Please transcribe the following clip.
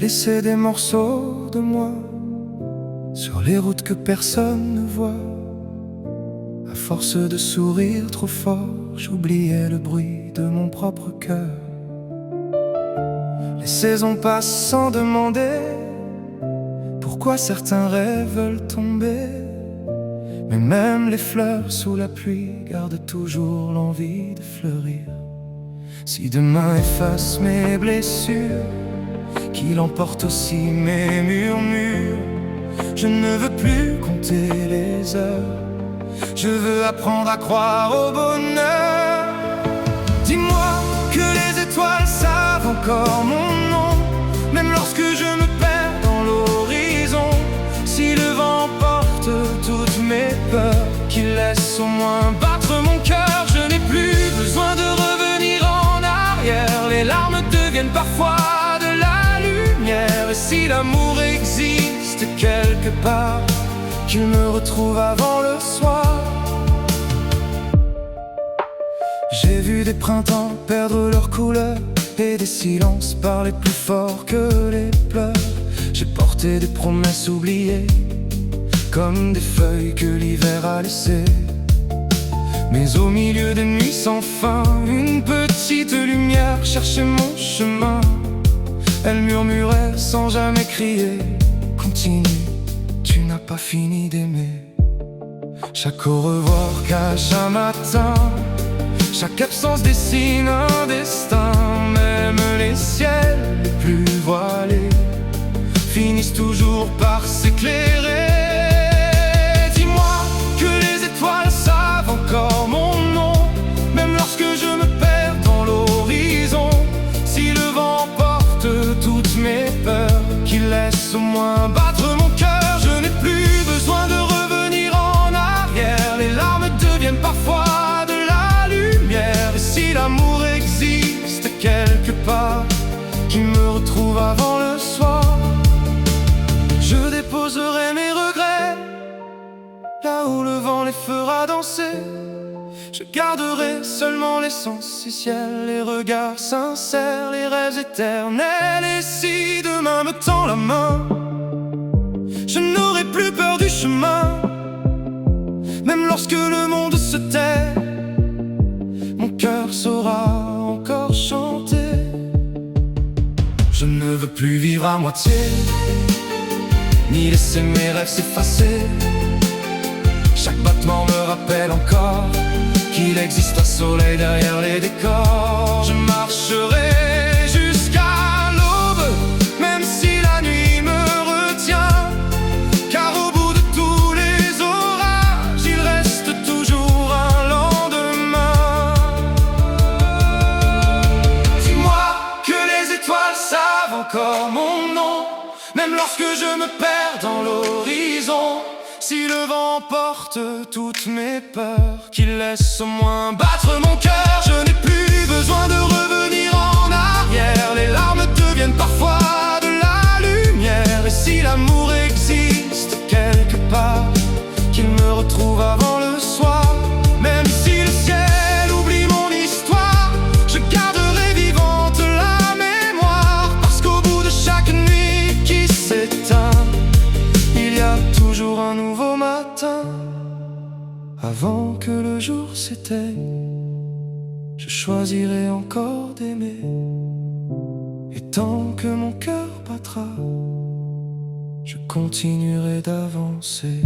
laisser des morceaux de moi sur les routes que personne ne voit. À force de sourire trop fort, j'oubliais le bruit de mon propre cœur. Les saisons passent sans demander pourquoi certains rêves veulent tomber. Mais même les fleurs sous la pluie gardent toujours l'envie de fleurir. Si demain efface mes blessures, qu'il emporte aussi mes murmures. Je ne veux plus compter les heures, je veux apprendre à croire au bonheur. Dis-moi que les étoiles savent encore mon nom, même lorsque je me perds dans l'horizon. Si le vent porte toutes mes peurs, qu'il laisse au moins battre mon cœur. Je n'ai plus besoin de revenir en arrière, les larmes deviennent parfois de la lumière. Et si l'amour existe quelque part, qu'il me retrouve avant le soir. J'ai vu des printemps perdre leur couleur et des silences parler plus fort que les pleurs. J'ai porté des promesses oubliées, comme des feuilles que l'hiver a laissées. Mais au milieu des nuits sans fin, une petite lumière cherchait mon chemin. Elle murmurait sans jamais crier: continue, tu n'as pas fini d'aimer. Chaque au revoir cache un matin, chaque absence dessine un destin. Même les ciels les plus voilés finissent toujours par s'éclairer. Dis-moi que les étoiles savent encore mon nom, même lorsque je me perds dans l'horizon. Si le vent porte toutes mes peurs, qu'il laisse au moins battre mon cœur. Je n'ai plus besoin de revenir en arrière, les larmes deviennent parfois de la lumière. Et si l'amour existe quelque part, qu'il me retrouve avant le soir. Je déposerai mes regrets là où le vent les fera danser. Je garderai seulement l'essentiel, les regards sincères, les rêves éternels. Et si demain me tend la main, je n'aurai plus peur du chemin. Même lorsque le monde se tait, mon cœur saura encore chanter. Je ne veux plus vivre à moitié, ni laisser mes rêves s'effacer. Chaque battement me rappelle encore qu'il existe un soleil derrière les décors. Je marcherai jusqu'à l'aube, même si la nuit me retient, car au bout de tous les orages, il reste toujours un lendemain. Dis-moi que les étoiles savent encore mon nom, même lorsque je me perds dans l'horizon. Si le vent porte toutes mes peurs, qu'il laisse au moins battre mon cœur. Je n'ai plus besoin de revenir en arrière, les larmes deviennent parfois de la lumière. Et si l'amour existe quelque part, qu'il me retrouve avant le soir. Même si le ciel oublie mon histoire, je garderai vivante la mémoire. Parce qu'au bout de chaque nuit qui s'éteint, il y a toujours un nouveau matin. Avant que le jour s'éteigne, je choisirai encore d'aimer. Et tant que mon cœur battra, je continuerai d'avancer.